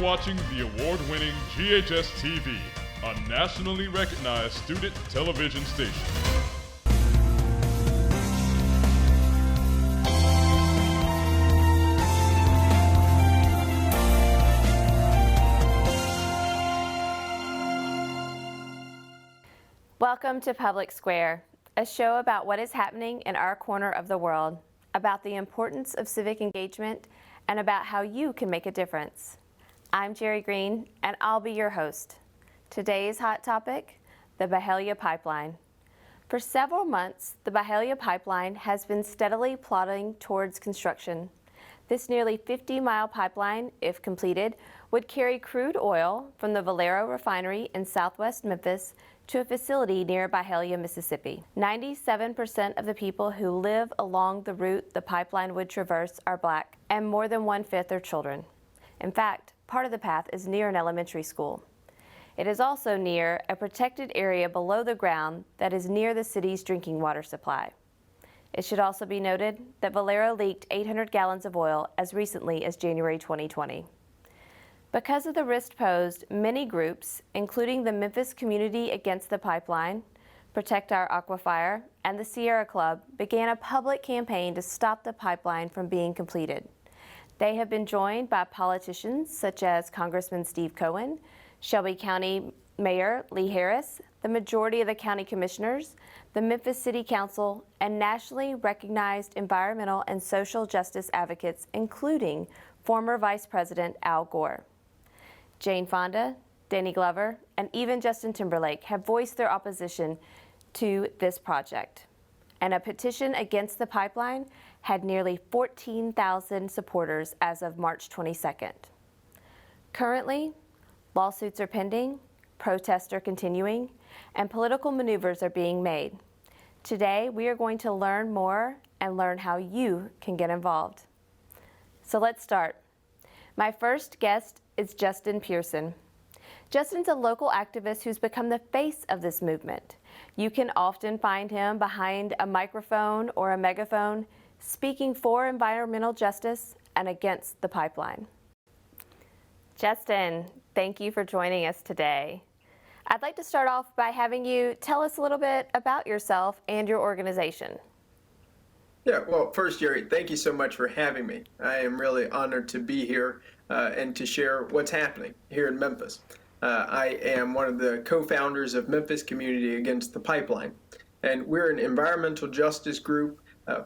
watching the award-winning GHS-TV, a nationally recognized student television station. Welcome to Public Square, a show about what is happening in our corner of the world, about the importance of civic engagement, and about how you can make a difference. I'm Jerri Green, and I'll be your host. Today's hot topic, the Byhalia Pipeline. For several months, the Byhalia Pipeline has been steadily plodding towards construction. This nearly 50-mile pipeline, if completed, would carry crude oil from the Valero refinery in southwest Memphis to a facility near Byhalia, Mississippi. 97% of the people who live along the route the pipeline would traverse are Black, and more than 1/5 are children. In fact, part of the path is near an elementary school. It is also near a protected area below the ground that is near the city's drinking water supply. It should also be noted that Valero leaked 800 gallons of oil as recently as January 2020. Because of the risk posed, many groups, including the Memphis Community Against the Pipeline, Protect Our Aquifer, and the Sierra Club, began a public campaign to stop the pipeline from being completed. They have been joined by politicians such as Congressman Steve Cohen, Shelby County Mayor Lee Harris, the majority of the county commissioners, the Memphis City Council, and nationally recognized environmental and social justice advocates, including former Vice President Al Gore. Jane Fonda, Danny Glover, and even Justin Timberlake have voiced their opposition to this project. And a petition against the pipeline had nearly 14,000 supporters as of March 22nd. Currently, lawsuits are pending, protests are continuing, and political maneuvers are being made. Today, we are going to learn more and learn how you can get involved. So let's start. My first guest is Justin Pearson. Justin's a local activist who's become the face of this movement. You can often find him behind a microphone or a megaphone, speaking for environmental justice and against the pipeline. Justin, thank you for joining us today. I'd like to start off by having you tell us a little bit about yourself and your organization. Yeah, well, first, Jerri, thank you so much for having me. I am really honored to be here and to share what's happening here in Memphis. I am one of the co-founders of Memphis Community Against the Pipeline, and we're an environmental justice group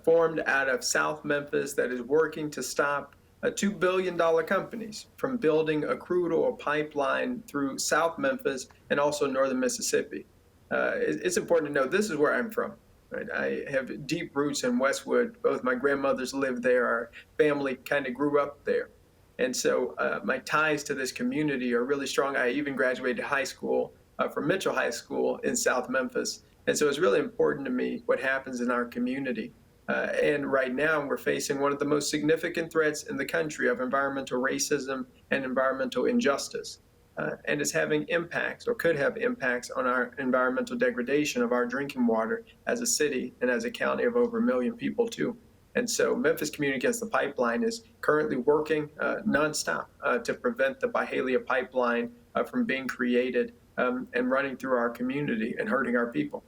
formed out of South Memphis that is working to stop $2 billion companies from building a crude oil pipeline through South Memphis and also northern Mississippi. It's important to know this is where I'm from. Right? I have deep roots in Westwood. Both my grandmothers lived there. Our family kind of grew up there. And so my ties to this community are really strong. I even graduated high school from Mitchell High School in South Memphis. And so it's really important to me what happens in our community. And right now we're facing one of the most significant threats in the country of environmental racism and environmental injustice. And it's having impacts, or could have impacts, on our environmental degradation of our drinking water as a city and as a county of over 1 million people too. And so Memphis Community Against the Pipeline is currently working nonstop to prevent the Byhalia Pipeline from being created and running through our community and hurting our people.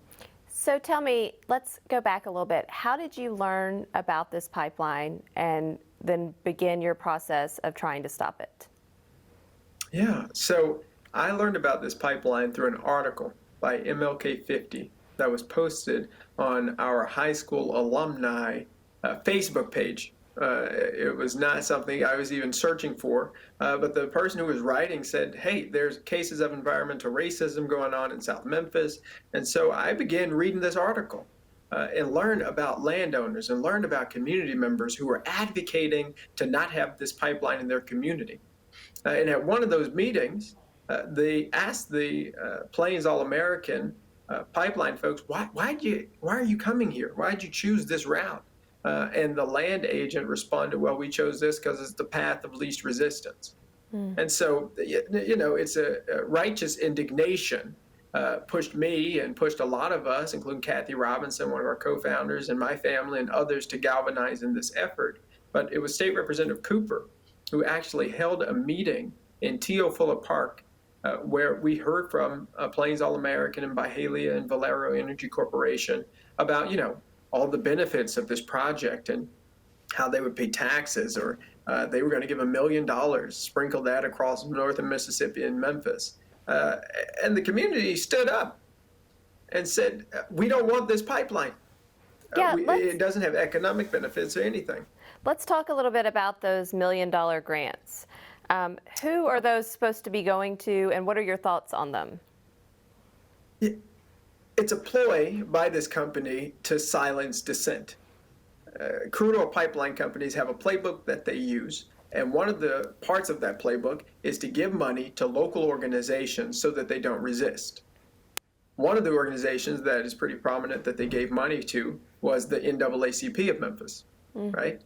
So tell me, let's go back a little bit. How did you learn about this pipeline and then begin your process of trying to stop it? Yeah, so I learned about this pipeline through an article by MLK50 that was posted on our high school alumni Facebook page. It was not something I was even searching for, but the person who was writing said, hey, there's cases of environmental racism going on in South Memphis. And so I began reading this article and learned about landowners and learned about community members who were advocating to not have this pipeline in their community. And at one of those meetings, they asked the Plains All-American pipeline folks, why are you coming here? Why did you choose this route? And the land agent responded, well, we chose this because it's the path of least resistance. And so, it's a righteous indignation pushed me and pushed a lot of us, including Kathy Robinson, one of our co-founders, and my family and others, to galvanize in this effort. But it was State Representative Cooper who actually held a meeting in Teofila Park, where we heard from Plains All-American and Byhalia and Valero Energy Corporation about, all the benefits of this project and how they would pay taxes, or they were going to give $1 million, sprinkle that across northern Mississippi and Memphis. And the community stood up and said, we don't want this pipeline. Yeah, it doesn't have economic benefits or anything. Let's talk a little bit about those $1 million grants. Who are those supposed to be going to, and what are your thoughts on them? It's a ploy by this company to silence dissent. Crude oil pipeline companies have a playbook that they use, and one of the parts of that playbook is to give money to local organizations so that they don't resist. One of the organizations that is pretty prominent that they gave money to was the NAACP of Memphis, right?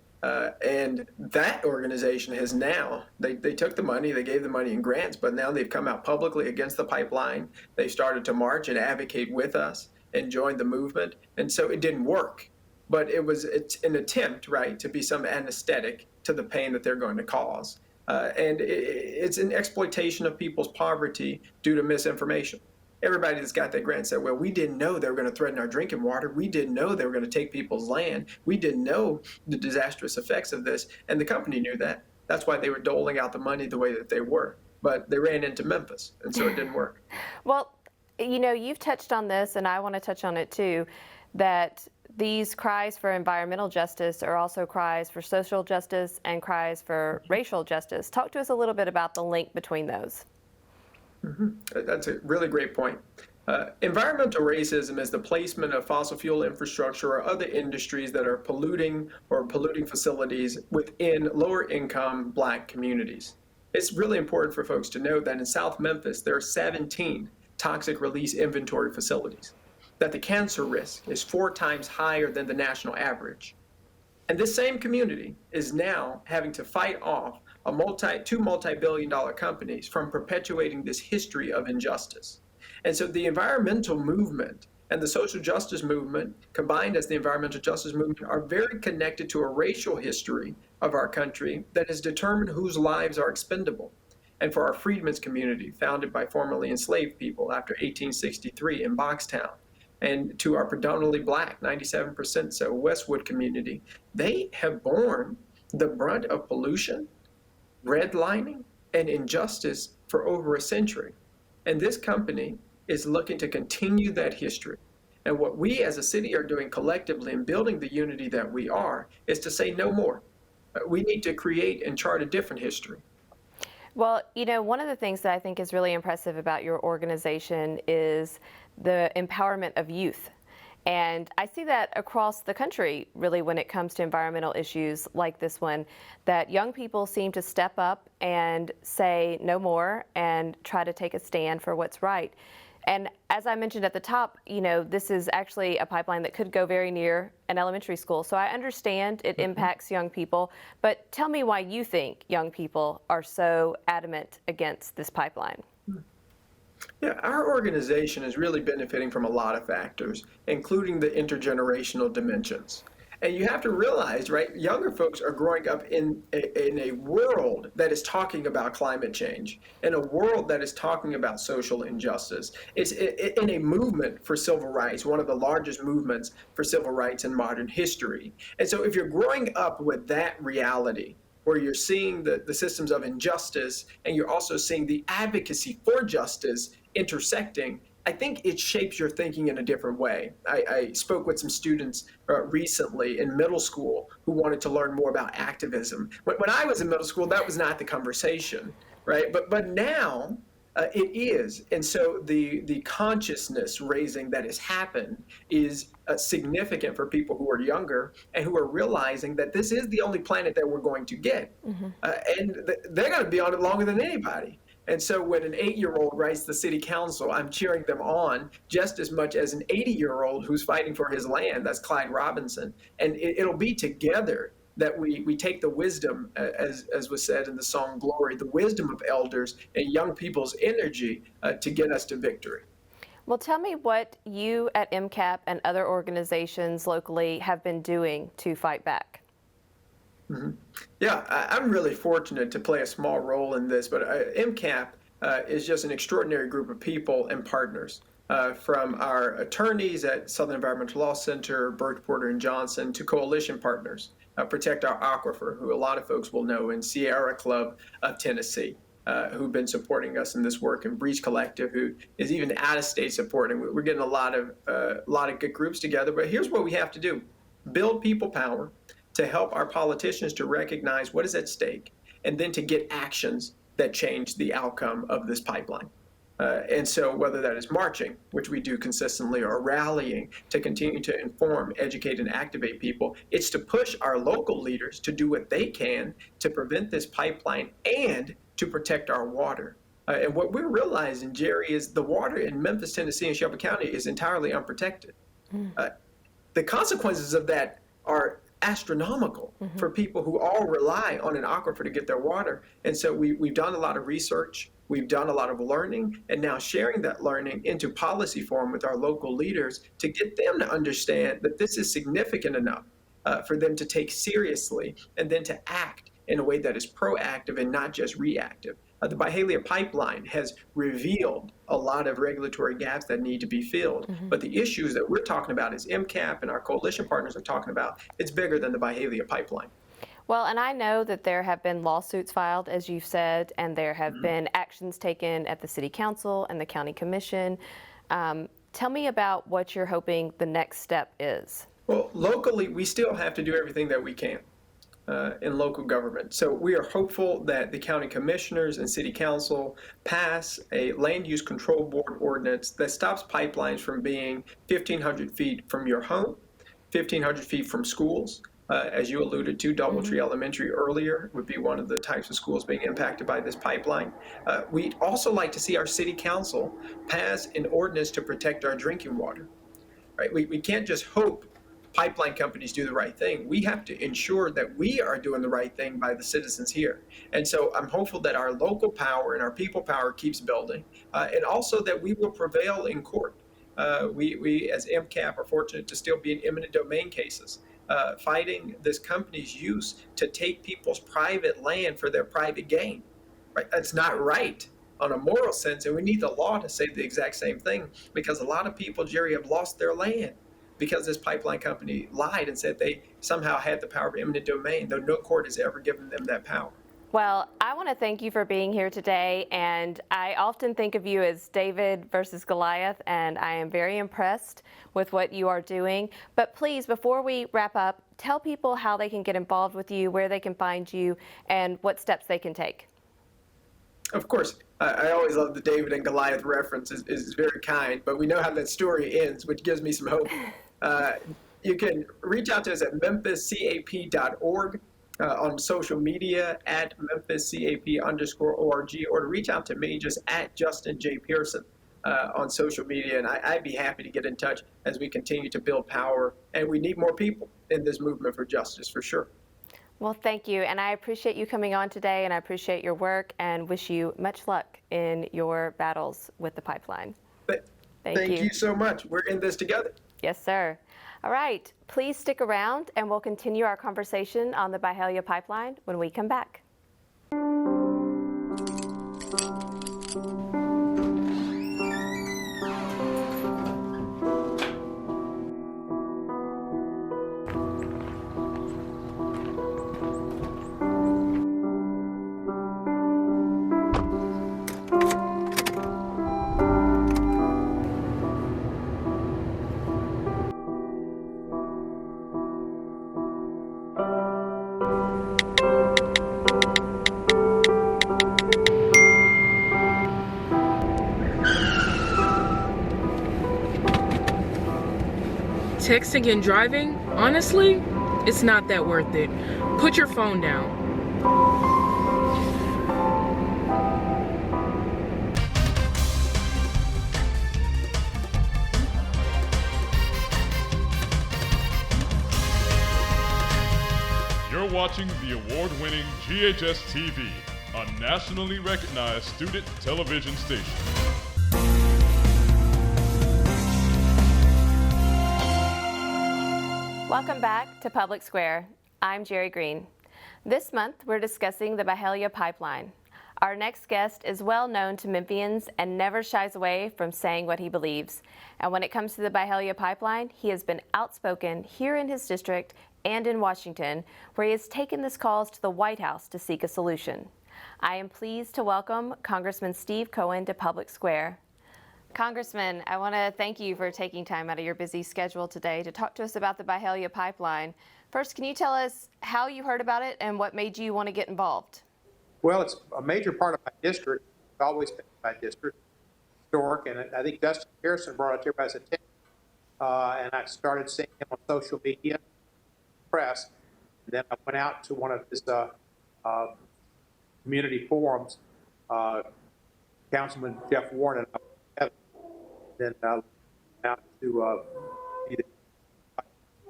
And that organization has now, they took the money, they gave the money in grants, but now they've come out publicly against the pipeline. They started to march and advocate with us and join the movement. And so it didn't work, but it's an attempt, right, to be some anesthetic to the pain that they're going to cause. And it's an exploitation of people's poverty due to misinformation. Everybody that's got that grant said, well, we didn't know they were going to threaten our drinking water. We didn't know they were going to take people's land. We didn't know the disastrous effects of this. And the company knew that. That's why they were doling out the money the way that they were. But they ran into Memphis, and so it didn't work. Well, you've touched on this, and I want to touch on it too, that these cries for environmental justice are also cries for social justice and cries for racial justice. Talk to us a little bit about the link between those. That's a really great point. Environmental racism is the placement of fossil fuel infrastructure or other industries that are polluting or polluting facilities within lower income Black communities. It's really important for folks to know that in South Memphis, there are 17 toxic release inventory facilities, that the cancer risk is 4 times higher than the national average. And this same community is now having to fight off two multi-billion-dollar companies from perpetuating this history of injustice. And so the environmental movement and the social justice movement, combined as the environmental justice movement, are very connected to a racial history of our country that has determined whose lives are expendable. And for our freedmen's community, founded by formerly enslaved people after 1863 in Boxtown, and to our predominantly Black, 97% so, Westwood community, they have borne the brunt of pollution, redlining, and injustice for over a century. And this company is looking to continue that history. And what we as a city are doing collectively in building the unity that we are is to say no more. We need to create and chart a different history. Well, one of the things that I think is really impressive about your organization is the empowerment of youth. And I see that across the country, really, when it comes to environmental issues like this one, that young people seem to step up and say no more and try to take a stand for what's right. And as I mentioned at the top, this is actually a pipeline that could go very near an elementary school. So I understand it impacts young people, but tell me why you think young people are so adamant against this pipeline. Yeah, our organization is really benefiting from a lot of factors, including the intergenerational dimensions. And you have to realize, right, younger folks are growing up in a world that is talking about climate change, in a world that is talking about social injustice. It's in a movement for civil rights, one of the largest movements for civil rights in modern history. And so if you're growing up with that reality, where you're seeing the systems of injustice and you're also seeing the advocacy for justice intersecting, I think it shapes your thinking in a different way. I spoke with some students recently in middle school who wanted to learn more about activism. When I was in middle school, that was not the conversation, right? But now it is. And so the consciousness raising that has happened is significant for people who are younger and who are realizing that this is the only planet that we're going to get. And they're going to be on it longer than anybody. And so when an 8-year-old writes the city council, I'm cheering them on just as much as an 80-year-old who's fighting for his land. That's Clyde Robinson. And it'll be together that we take the wisdom, as was said in the song Glory, the wisdom of elders and young people's energy to get us to victory. Well, tell me what you at MCAP and other organizations locally have been doing to fight back. Yeah, I'm really fortunate to play a small role in this, but MCAP is just an extraordinary group of people and partners. From our attorneys at Southern Environmental Law Center, Burke, Porter, and Johnson, to coalition partners, Protect Our Aquifer, who a lot of folks will know, and Sierra Club of Tennessee, who've been supporting us in this work, and Breach Collective, who is even out of state supporting. We're getting a lot of good groups together. But here's what we have to do: build people power to help our politicians to recognize what is at stake, and then to get actions that change the outcome of this pipeline. And so whether that is marching, which we do consistently, or rallying to continue to inform, educate, and activate people, it's to push our local leaders to do what they can to prevent this pipeline and to protect our water. And what we're realizing, Jerry, is the water in Memphis, Tennessee, and Shelby County is entirely unprotected. The consequences of that are astronomical for people who all rely on an aquifer to get their water. And so we've done a lot of research, we've done a lot of learning, and now sharing that learning into policy form with our local leaders to get them to understand that this is significant enough for them to take seriously, and then to act in a way that is proactive and not just reactive. The Byhalia Pipeline has revealed a lot of regulatory gaps that need to be filled. But the issues that we're talking about, as MCAP and our coalition partners are talking about, it's bigger than the Byhalia Pipeline. Well, and I know that there have been lawsuits filed, as you've said, and there have been actions taken at the City Council and the County Commission. Tell me about what you're hoping the next step is. Well, locally, we still have to do everything that we can in local government. So we are hopeful that the county commissioners and city council pass a land use control board ordinance that stops pipelines from being 1,500 feet from your home, 1,500 feet from schools. As you alluded to, Doubletree Elementary earlier would be one of the types of schools being impacted by this pipeline. We'd also like to see our city council pass an ordinance to protect our drinking water. Right? We can't just hope pipeline companies do the right thing. We have to ensure that we are doing the right thing by the citizens here. And so I'm hopeful that our local power and our people power keeps building, and also that we will prevail in court. We as MCAP are fortunate to still be in eminent domain cases, fighting this company's use to take people's private land for their private gain. Right? That's not right on a moral sense, and we need the law to say the exact same thing, because a lot of people, Jerry, have lost their land because this pipeline company lied and said they somehow had the power of eminent domain, though no court has ever given them that power. Well, I want to thank you for being here today, and I often think of you as David versus Goliath, and I am very impressed with what you are doing. But please, before we wrap up, tell people how they can get involved with you, where they can find you, and what steps they can take. Of course, I always love the David and Goliath reference. Is very kind, but we know how that story ends, which gives me some hope. You can reach out to us at memphiscap.org, on social media at memphiscap_org, or to reach out to me just at Justin J. Pearson on social media, and I'd be happy to get in touch as we continue to build power. And we need more people in this movement for justice, for sure. Well, thank you, and I appreciate you coming on today, and I appreciate your work, and wish you much luck in your battles with the pipeline. Thank you so much. We're in this together. Yes, sir. All right, please stick around, and we'll continue our conversation on the Byhalia Pipeline when we come back. Texting and driving, honestly, it's not that worth it. Put your phone down. You're watching the award-winning GHS-TV, a nationally recognized student television station. Welcome back to Public Square. I'm Jerri Green. This month, we're discussing the Byhalia Pipeline. Our next guest is well known to Memphians and never shies away from saying what he believes. And when it comes to the Byhalia Pipeline, he has been outspoken here in his district and in Washington, where he has taken this cause to the White House to seek a solution. I am pleased to welcome Congressman Steve Cohen to Public Square. Congressman, I want to thank you for taking time out of your busy schedule today to talk to us about the Byhalia Pipeline. First, can you tell us how you heard about it and what made you want to get involved? Well, it's a major part of my district. It's always been my district, historic, and I think Justin Pearson brought it to everybody's attention. And I started seeing him on social media, press, and then I went out to one of his community forums. Councilman Jeff Warren and I were together. Then out to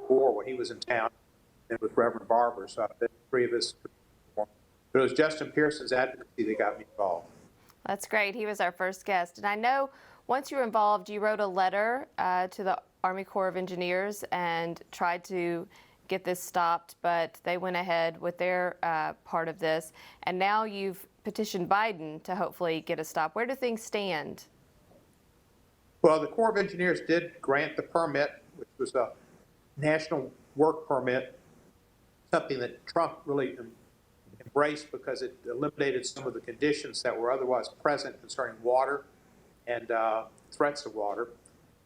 when he was in town, and with Reverend Barber. So I've been three of his. But it was Justin Pearson's advocacy that got me involved. That's great. He was our first guest. And I know once you were involved, you wrote a letter to the Army Corps of Engineers and tried to get this stopped, but they went ahead with their part of this. And now you've petitioned Biden to hopefully get a stop. Where do things stand? Well, the Corps of Engineers did grant the permit, which was a national work permit, something that Trump really embraced because it eliminated some of the conditions that were otherwise present concerning water and threats of water.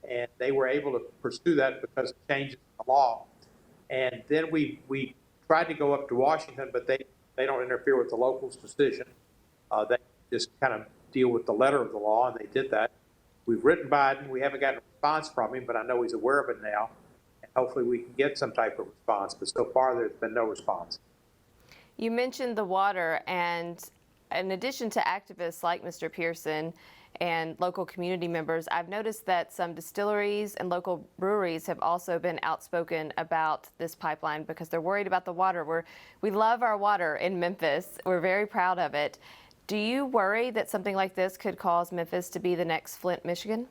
And they were able to pursue that because of changes in the law. And then we tried to go up to Washington, but they don't interfere with the locals' decision. They just kind of deal with the letter of the law, and they did that. We've written Biden. We haven't gotten a response from him, but I know he's aware of it now. And hopefully we can get some type of response. But so far, there's been no response. You mentioned the water, and in addition to activists like Mr. Pearson and local community members, I've noticed that some distilleries and local breweries have also been outspoken about this pipeline because they're worried about the water. We love our water in Memphis. We're very proud of it. Do you worry that something like this could cause Memphis to be the next Flint, Michigan?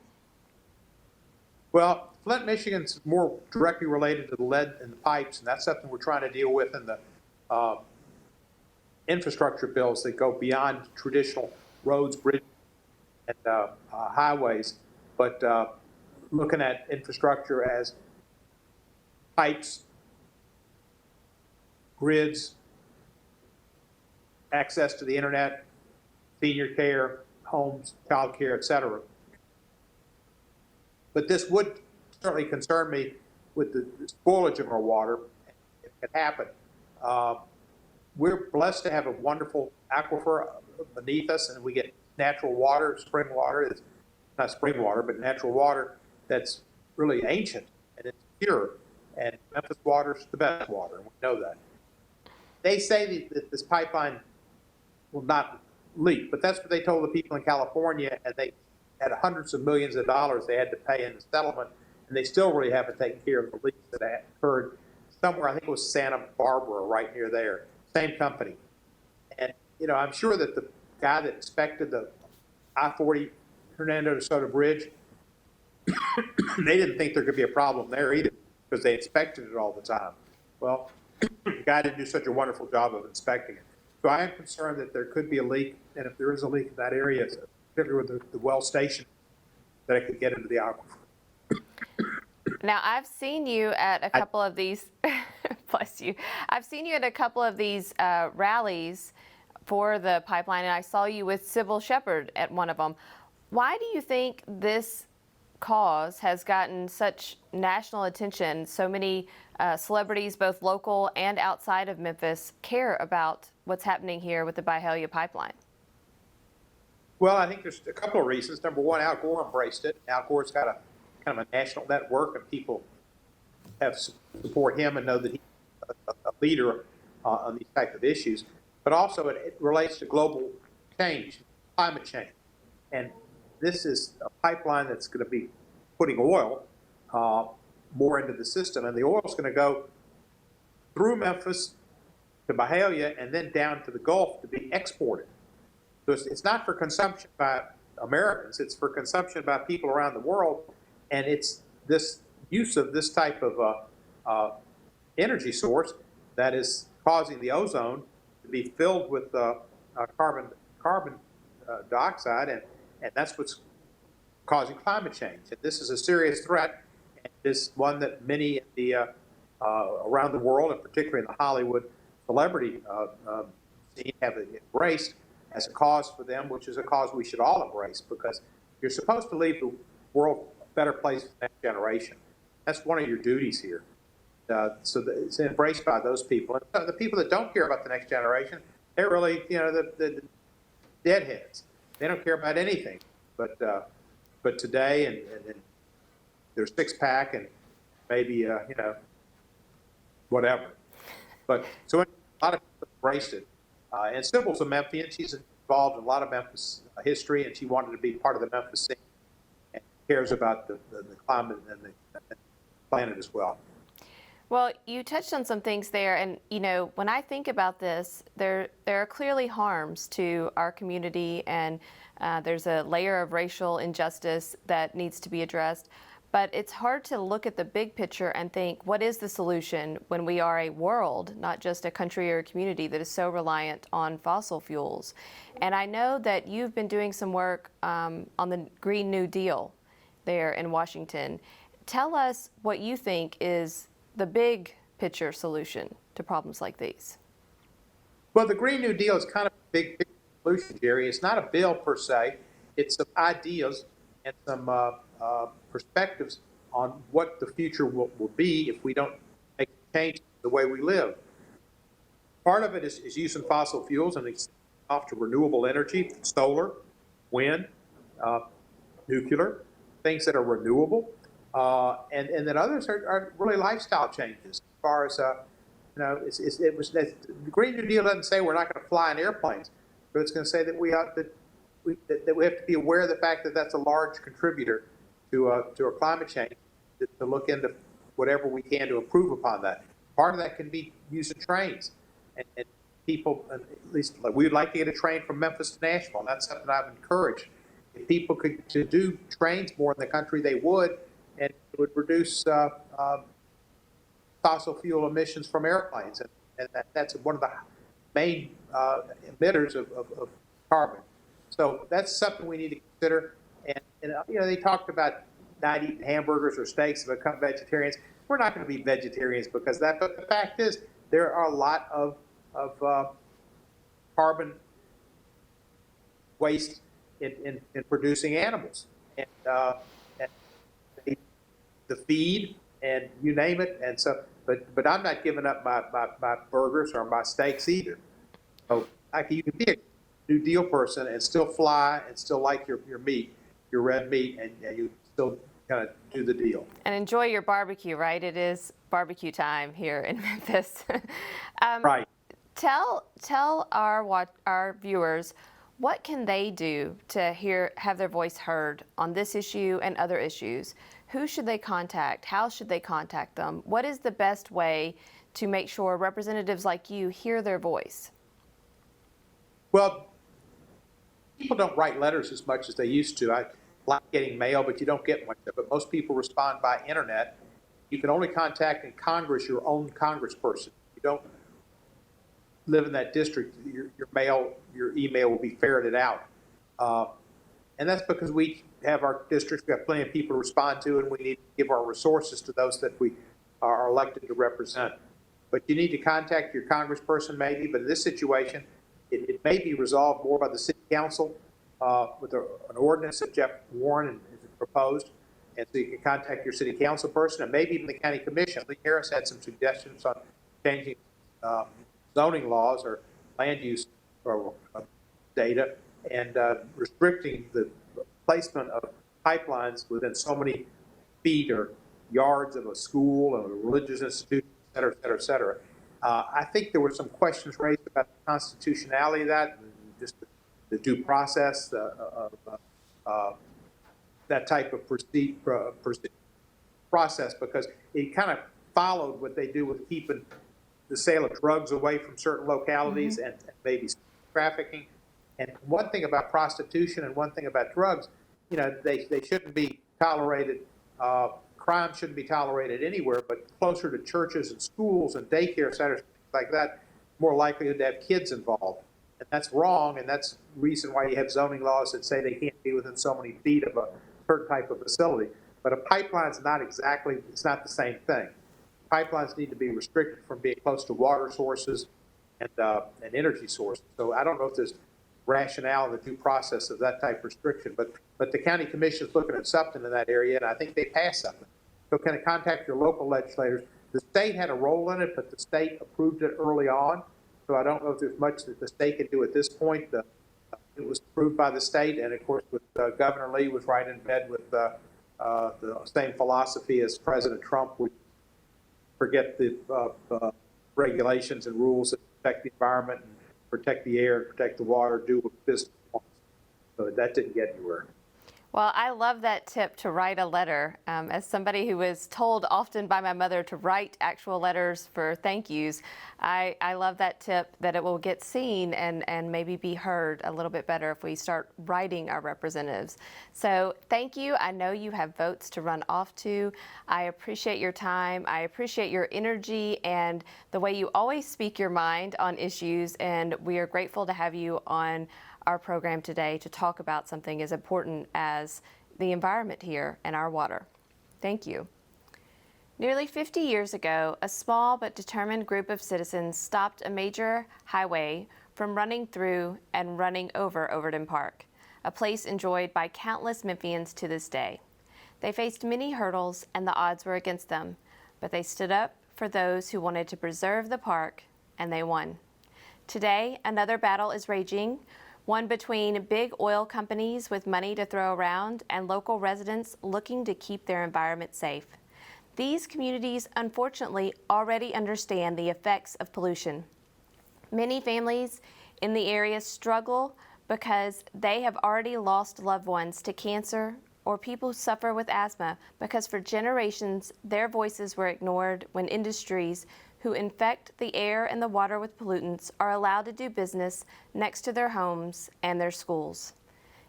Well, Flint, Michigan's more directly related to the lead in the pipes, and that's something we're trying to deal with in the infrastructure bills that go beyond traditional roads, bridges, and highways, but looking at infrastructure as pipes, grids, access to the internet, senior care, homes, child care, et cetera. But this would certainly concern me with the spoilage of our water. It could happen. We're blessed to have a wonderful aquifer beneath us, and we get natural water, spring water. It's not spring water, but natural water that's really ancient, and it's pure. And Memphis water is the best water, and we know that. They say that this pipeline will not leak, but that's what they told the people in California, and they had hundreds of millions of dollars they had to pay in the settlement, and they still really haven't taken care of the leaks that had occurred somewhere. I think it was Santa Barbara, right near there. Same company. And, you know, I'm sure that the guy that inspected the I-40 Hernando de Soto Bridge, they didn't think there could be a problem there either because they inspected it all the time. Well, the guy didn't do such a wonderful job of inspecting it. So I am concerned that there could be a leak, and if there is a leak in that area, particularly with the well station, that it could get into the aquifer. Now, I've seen you at a couple of these, bless you. I've seen you at a couple of these rallies for the pipeline, and I saw you with Sybil Shepherd at one of them. Why do you think this cause has gotten such national attention? So many celebrities, both local and outside of Memphis, care about what's happening here with the Byhalia Pipeline. Well, I think there's a couple of reasons. Number one, Al Gore embraced it. Al Gore's got a kind of a national network, and people have support him and know that he's a leader on these type of issues. But also it relates to global change, climate change. And this is a pipeline that's going to be putting oil more into the system. And the oil is going to go through Memphis to Byhalia and then down to the Gulf to be exported. So it's not for consumption by Americans. It's for consumption by people around the world. And it's this use of this type of energy source that is causing the ozone to be filled with carbon dioxide, and that's what's causing climate change. And this is a serious threat, and it's one that many in the around the world, and particularly in the Hollywood celebrity scene, have embraced as a cause for them, which is a cause we should all embrace, because you're supposed to leave the world a better place for the next generation. That's one of your duties here. So it's embraced by those people. And the people that don't care about the next generation, they're really, the deadheads. They don't care about anything but today and their six-pack and maybe, whatever. But so a lot of people embraced it. And Sybil's a Memphian. She's involved in a lot of Memphis history, and she wanted to be part of the Memphis scene and cares about the climate and the planet as well. Well, you touched on some things there, and when I think about this, there are clearly harms to our community, and there's a layer of racial injustice that needs to be addressed. But it's hard to look at the big picture and think, what is the solution when we are a world, not just a country or a community, that is so reliant on fossil fuels? And I know that you've been doing some work on the Green New Deal there in Washington. Tell us what you think is the big picture solution to problems like these. Well, the Green New Deal is kind of a big picture solution, Jerry. It's not a bill per se. It's some ideas and some perspectives on what the future will be if we don't make change the way we live. Part of it is using fossil fuels and it's off to renewable energy, solar, wind, nuclear, things that are renewable. And then others are really lifestyle changes. As far as the Green New Deal doesn't say we're not going to fly in airplanes, but it's going to say that we have to be aware of the fact that that's a large contributor to our climate change. To look into whatever we can to improve upon that. Part of that can be using trains, and people, at least like, we'd like to get a train from Memphis to Nashville. And that's something I've encouraged. If people could do trains more in the country, they would. And it would reduce fossil fuel emissions from airplanes, and that's one of the main emitters of carbon. So that's something we need to consider. And they talked about not eating hamburgers or steaks to become vegetarians. We're not going to be vegetarians because of that. But the fact is, there are a lot of carbon waste in producing animals, and the feed, and you name it. And so, but I'm not giving up my burgers or my steaks either. So you can be a New Deal person and still fly and still like your meat, your red meat, and you still kind of do the deal. And enjoy your barbecue, right? It is barbecue time here in Memphis. Right. Tell our viewers, what can they do to have their voice heard on this issue and other issues? Who should they contact? How should they contact them? What is the best way to make sure representatives like you hear their voice? Well, people don't write letters as much as they used to. I like getting mail, but you don't get much of it. Most people respond by internet. You can only contact in Congress your own congressperson. You don't live in that district, your email will be ferreted out. And that's because we have our districts, we have plenty of people to respond to, and we need to give our resources to those that we are elected to represent. But you need to contact your congressperson maybe, but in this situation, it may be resolved more by the city council with an ordinance that Jeff Warren has proposed. And so you can contact your city council person and maybe even the county commission. Lee Harris had some suggestions on changing zoning laws or land use or data and restricting the placement of pipelines within so many feet or yards of a school or a religious institution, et cetera, et cetera, et cetera. I think there were some questions raised about the constitutionality of that, and just the due process that type of process, because it kind of followed what they do with keeping the sale of drugs away from certain localities and maybe trafficking. And one thing about prostitution and one thing about drugs, they shouldn't be tolerated. Crime shouldn't be tolerated anywhere, but closer to churches and schools and daycare centers, things like that, more likelihood to have kids involved. And that's wrong, and that's the reason why you have zoning laws that say they can't be within so many feet of a certain type of facility. But a pipeline's not exactly, it's not the same thing. Pipelines need to be restricted from being close to water sources and energy sources. So I don't know if there's rationale in the due process of that type of restriction, but the county commission is looking at something in that area, and I think they passed something. So can I contact your local legislators? The state had a role in it, but the state approved it early on. So I don't know if there's much that the state can do at this point. It was approved by the state, and of course, with Governor Lee was right in bed with the same philosophy as President Trump, would forget the regulations and rules that protect the environment and protect the air and protect the water, do what business wants. So that didn't get anywhere. Well, I love that tip to write a letter. As somebody who was told often by my mother to write actual letters for thank yous, I love that tip, that it will get seen and maybe be heard a little bit better if we start writing our representatives. So thank you. I know you have votes to run off to. I appreciate your time. I appreciate your energy and the way you always speak your mind on issues, and we are grateful to have you on our program today to talk about something as important as the environment here and our water. Thank you. Nearly 50 years ago, a small but determined group of citizens stopped a major highway from running through and running over Overton Park, a place enjoyed by countless Memphians to this day. They faced many hurdles and the odds were against them, but they stood up for those who wanted to preserve the park, and they won. Today, another battle is raging, one between big oil companies with money to throw around and local residents looking to keep their environment safe. These communities, unfortunately, already understand the effects of pollution. Many families in the area struggle because they have already lost loved ones to cancer, or people suffer with asthma because for generations their voices were ignored when industries who infect the air and the water with pollutants are allowed to do business next to their homes and their schools.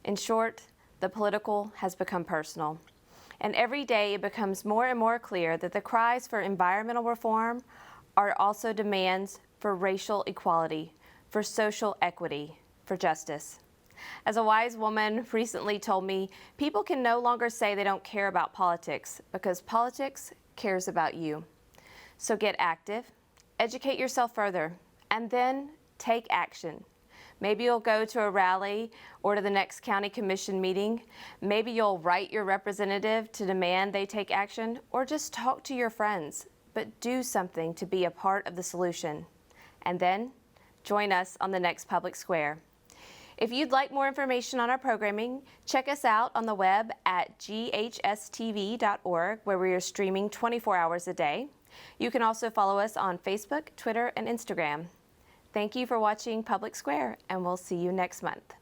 In short, the political has become personal. And every day it becomes more and more clear that the cries for environmental reform are also demands for racial equality, for social equity, for justice. As a wise woman recently told me, people can no longer say they don't care about politics because politics cares about you. So get active, educate yourself further, and then take action. Maybe you'll go to a rally or to the next county commission meeting. Maybe you'll write your representative to demand they take action, or just talk to your friends, but do something to be a part of the solution. And then join us on the next Public Square. If you'd like more information on our programming, check us out on the web at GHS-TV.org, where we are streaming 24 hours a day. You can also follow us on Facebook, Twitter, and Instagram. Thank you for watching Public Square, and we'll see you next month.